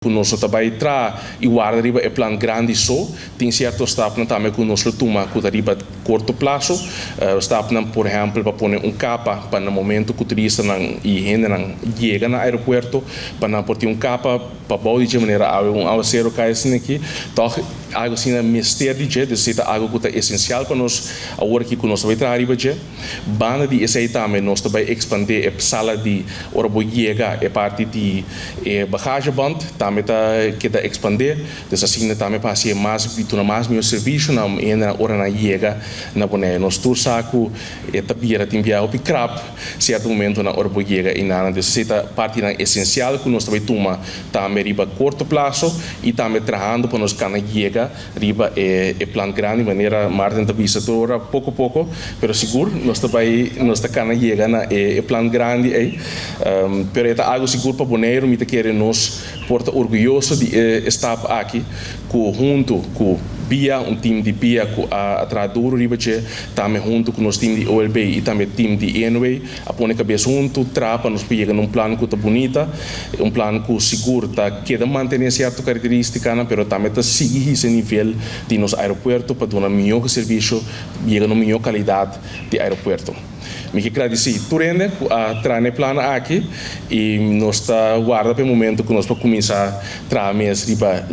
Conosco também e guarda riba é plano grande só, tem certo staff também conosco toma que riba curto prazo, staff por exemplo para pôr capa para no momento que o turista não não chega no aeroporto para pôr capa para body de maneira ao ser o caso aqui, então algo assim é mistério de ser algo que é essencial para nós agora que conosco vai trazer riba de banda de esse também nós também expandir a sala de orbo chega é parte de bagagem band também que está expandir, então assim também para ser mais bituna mais meu serviço na hora na chega na boné nós tur saco e tabira timbia o crap certo momento na orbo chega e na necessita parte na essencial que nós também toma também riba curto prazo e também trabalhando para nós cana chega riba é plan grande maneira Martin também se torna pouco a pouco, pero seguro nós também nós cana chega na é plan grande pero é algo seguro para boneiro me querer nós porta orgulhoso de estar aqui junto com Bia, time de Bia com a tradutora ribache, também junto com o nosso time de OLB e também time de Enway, a pôr a cabeça junto, para nos pegar num plano que está bonita, plano que seguro tá queda manter certa característica, mas também tá seguir esse nível de nosso aeroporto para dar um melhor serviço, chegar uma melhor qualidade de aeroporto. Me agradecer turende a trazer plano aqui e nós está guarda para o momento que nós vamos começar a trazer mais riba.